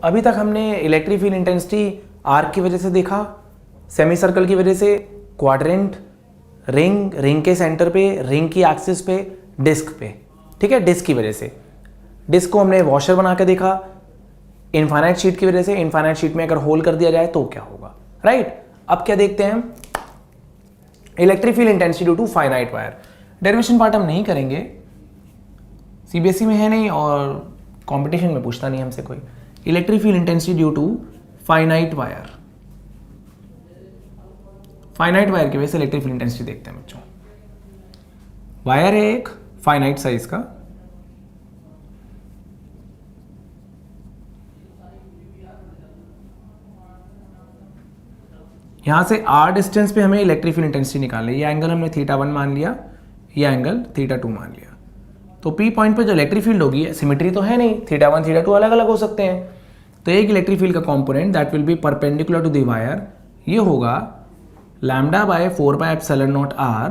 अभी तक हमने इलेक्ट्रिक फील्ड इंटेंसिटी आर्क की वजह से देखा, सेमी सर्कल की वजह से, क्वाड्रेंट, रिंग, रिंग के सेंटर पे, रिंग की एक्सिस पे, डिस्क पे, ठीक है, डिस्क की वजह से। डिस्क को हमने वॉशर बना के देखा इनफाइनाइट शीट की वजह से। इनफाइनाइट शीट में अगर होल कर दिया जाए तो क्या होगा, राइट। अब क्या देखते हैं हम, electric field intensity due to finite wire. Derivation part हम नहीं करेंगे, सीबीएसई में है नहीं और कंपटीशन में पूछता नहीं हमसे कोई। Electric field intensity due to finite wire, finite wire की वजह से इलेक्ट्रिक फील्ड इंटेंसिटी देखते हैं बच्चों। वायर है एक फाइनाइट साइज का, यहां से r डिस्टेंस पे हमें इलेक्ट्रिक फील्ड इंटेंसिटी निकालनी है। ये एंगल हमने θ1 मान लिया, ये एंगल θ2 मान लिया। तो P पॉइंट पे जो इलेक्ट्रिक फील्ड होगी, सिमेट्री तो है नहीं, θ1 θ2 अलग अलग हो सकते हैं। तो एक इलेक्ट्रिक फील्ड का component that will be perpendicular to the wire, ये होगा λ/4πε0 r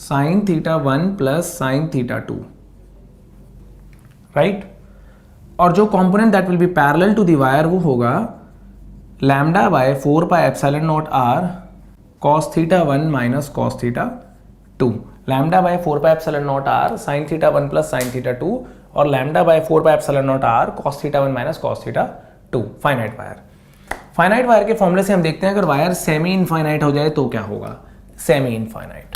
sin θ1 plus sin θ2, right. और जो component that will be parallel to the wire वो होगा λ/4πε0 r cos θ1 minus cos θ2, λ/4πε0 r sin θ1 plus sin θ2 और λ/4πε0 r cos θ1 minus cos θ2। Finite wire, finite wire के फॉर्मूले से हम देखते हैं अगर वायर सेमी इनफाइनाइट हो जाए तो क्या होगा, सेमी इनफाइनाइट।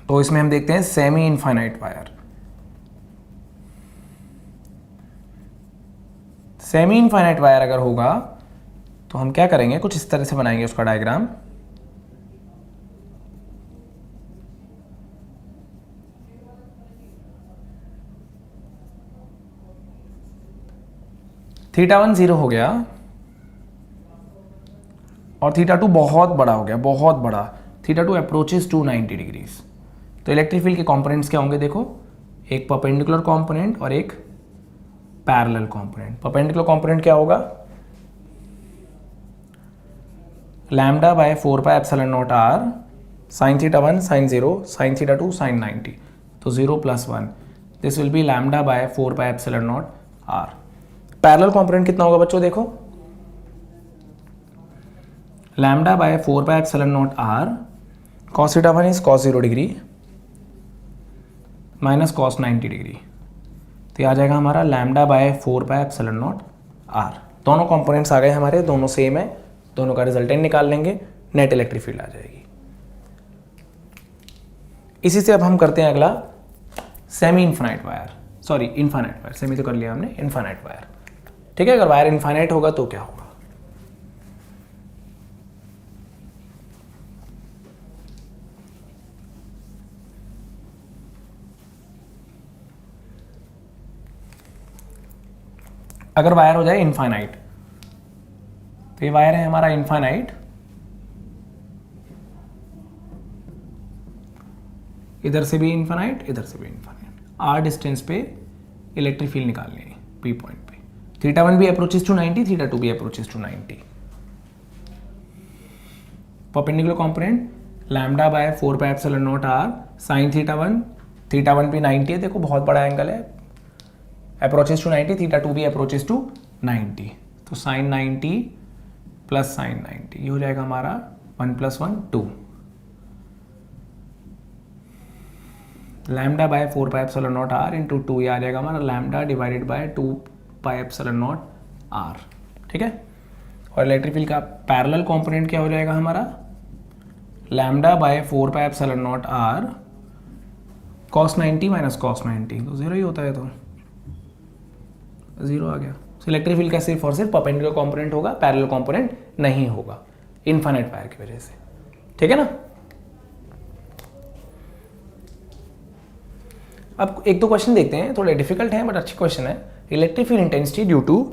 तो इसमें हम देखते हैं semi infinite wire. Semi infinite wire अगर होगा तो हम क्या करेंगे, कुछ इस तरह से बनाएंगे उसका डायग्राम। θ1 0 हो गया और θ2 बहुत बड़ा हो गया, बहुत बड़ा। θ2 अप्रोचेस टू 90 डिग्रीज। तो इलेक्ट्रिक फील्ड के कंपोनेंट्स क्या होंगे, देखो, एक परपेंडिकुलर कंपोनेंट और एक पैरेलल कंपोनेंट। परपेंडिकुलर कंपोनेंट क्या होगा, λ/4πε0 r sin θ1 sin 0 sin θ2 sin 90, तो 0 plus 1, this will be λ/4πε0 r। Parallel component कितना होगा बच्चों, देखो, λ/4πε0 r cos θ1 is cos 0 degree minus cos 90 degree, तो आ जाएगा हमारा λ/4πε0 r। दोनों कंपोनेंट्स आ गए हमारे, दोनों सेम है, दोनों का रिजल्टेंट निकाल लेंगे, नेट इलेक्ट्रिक फील्ड आ जाएगी। इसी से अब हम करते हैं अगला semi infinite wire, sorry infinite wire, semi तो कर लिया हमने, इनफाइनाइट वायर, ठीक है। अगर वायर इनफाइनाइट होगा तो क्या होगा, अगर वायर हो जाए इनफाइनाइट, तो ये वायर है हमारा इनफाइनाइट, इधर से भी इनफाइनाइट, इधर से भी इनफाइनाइट, r डिस्टेंस पे इलेक्ट्रिक फील्ड निकालनी है P पॉइंट पे। θ1 भी अप्रोचेस टू 90, θ2 भी approaches to 90। Perpendicular component λ/4πε0 r sin θ1 भी 90 है, देखो बहुत बड़ा एंगल है, अप्रोचेस टू 90, θ2 भी अप्रोचेस टू 90, तो sin 90 प्लस sin 90, ये हो जाएगा हमारा 1 + 1 2, λ/4πε0 r इंटू 2, ये आ जाएगा हमारा λ/2πε0 r, ठीक है। और इलेक्ट्रिक फील्ड का पैरेलल कंपोनेंट क्या हो जाएगा हमारा, λ/4πε0 r cos 90 माइनस cos 90, तो 0 ही होता है, तो 0 आ गया। तो इलेक्ट्रिक फील्ड का सिर्फ और सिर्फ परपेंडिकुलर कंपोनेंट होगा, पैरेलल कंपोनेंट नहीं होगा, इनफाइनाइट वायर की वजह से, ठीक है ना। अब एक दो क्वेश्चन देखते हैं, थोड़े डिफिकल्ट हैं बट अच्छे क्वेश्चन है। Electric field intensity due to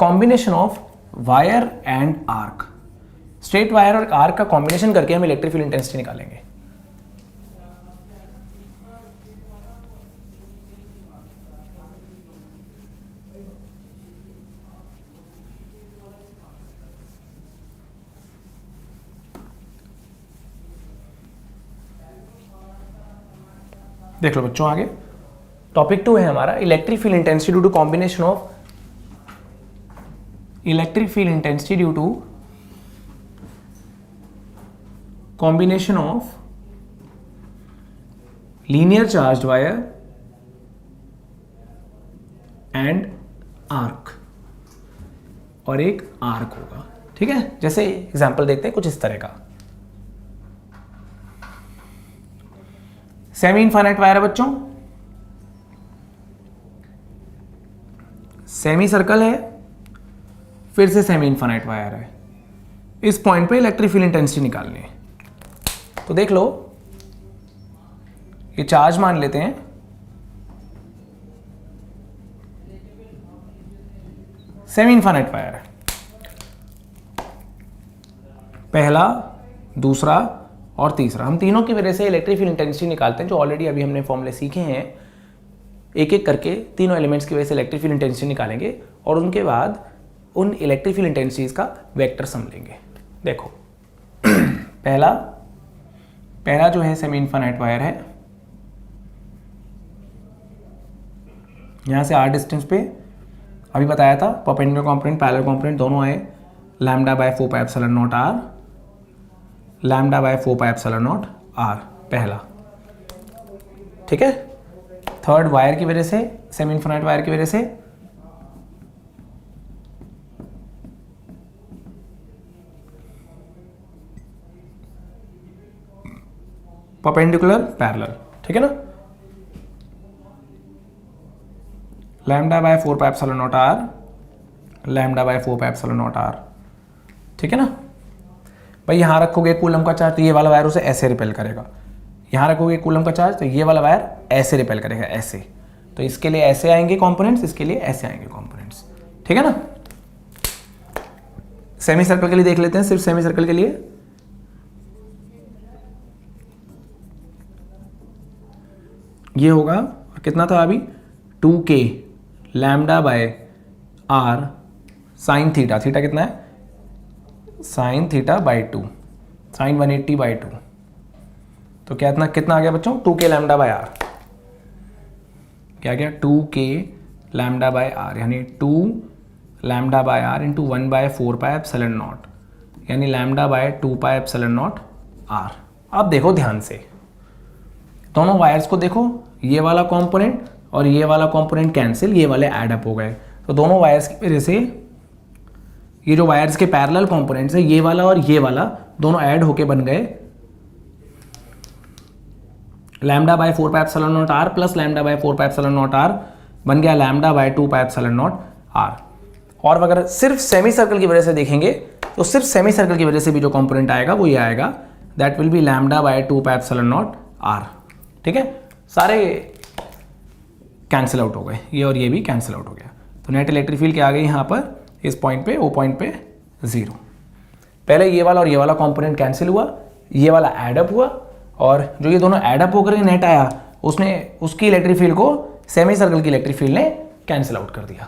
combination of wire and arc, straight wire और आर्क का कॉम्बिनेशन करके हम इलेक्ट्रिक फील्ड इंटेंसिटी निकालेंगे। देख लो बच्चों आगे, टॉपिक 2 है हमारा electric field intensity due to combination of electric field intensity due to combination of linear charged wire and arc, और एक आर्क होगा, ठीक है। जैसे एग्जांपल देखते हैं कुछ इस तरह का। सेमी इनफाइनाइट वायर है बच्चों, सेमी सर्कल है, फिर से सेमी इनफाइनाइट वायर है। इस पॉइंट पे इलेक्ट्रिक फील्ड इंटेंसिटी निकालनी है। तो देख लो, ये चार्ज मान लेते हैं, सेमी इनफाइनाइट वायर है, पहला, दूसरा और तीसरा। हम तीनों की वजह से इलेक्ट्रिक फील्ड इंटेंसिटी निकालते हैं, जो ऑलरेडी अभी हमने फॉर्मूले सीखे हैं। एक एक करके तीनों एलिमेंट्स की वजह से इलेक्ट्रिक फील्ड इंटेंसिटी निकालेंगे और उनके बाद उन इलेक्ट्रिक फील्ड इंटेंसिटीज का वेक्टर सम लेंगे। देखो पहला जो है सेमी इनफाइनाइट वायर है, यहां से r डिस्टेंस पे अभी बताया था परपेंडिकुलर कंपोनेंट पैरेलल कंपोनेंट दोनों आए, lambda by 4 pi epsilon naught r, lambda by 4 pi epsilon naught r पहला, ठीक है। थर्ड वायर की वजह से, सेमी इनफाइनाइट वायर की वजह से परपेंडिकुलर पैरेलल, ठीक है ना, lambda by 4 pi epsilon naught r, lambda by 4 pi epsilon naught r, ठीक है ना। भाई यहां रखोगे कूलम का चार्ज तो ये वाला वायर उसे ऐसे रिपेल करेगा, यहां रखोगे कूलम का चार्ज तो ये वाला वायर ऐसे रिपेल करेगा, ऐसे। तो इसके लिए ऐसे आएंगे कंपोनेंट्स, इसके लिए ऐसे आएंगे कंपोनेंट्स, ठीक है ना। सेमी सर्कल के लिए देख लेते हैं, सिर्फ सेमी सर्कल के लिए। ये होगा, कितना था अभी, 2k lambda by r sine theta, theta कितना है, sine theta by 2, sine 180 by 2। तो क्या कितना आ गया बच्चों, 2k लैम्डा बाय r, क्या गया 2k लैम्डा बाय r, यानी 2 lambda by r into 1 by 4 pi epsilon naught, यानी lambda by 2 pi epsilon naught r। अब देखो ध्यान से, दोनों वायर्स को देखो, ये वाला कंपोनेंट और ये वाला कंपोनेंट कैंसिल, ये वाले ऐड अप हो गए। तो दोनों वायर्स की वजह से ये जो वायर्स के पैरेलल कंपोनेंट्स है, ये वाला और ये वाला दोनों ऐड होके बन गए lambda by 4 pi epsilon naught r plus lambda by 4 pi epsilon naught r, बन गया lambda by 2 pi epsilon naught r। और अगर सिर्फ सेमी सर्कल की वजह से देखेंगे तो सिर्फ सेमी सर्कल की वजह से भी जो कंपोनेंट आएगा वो ये आएगा, that will B lambda by 2 pi epsilon naught r, ठीक है। सारे कैंसिल आउट हो गए, ये और ये भी कैंसिल आउट हो गया। तो नेट इलेक्ट्रिक फील्ड क्या आ गई यहाँ पर, इस पॉइंट पे, वो पॉइंट पे 0। पहले ये वाला और ये वाला कंपोनेंट कैंसिल हुआ, ये वाला ऐड अप हुआ, और जो ये दोनों ऐड अप होकर नेट आया, उसने उसकी इलेक्ट्रिक फील्ड को सेमी सर्कल की इलेक्ट्रिक फील्ड ने कैंसिल आउट कर दिया।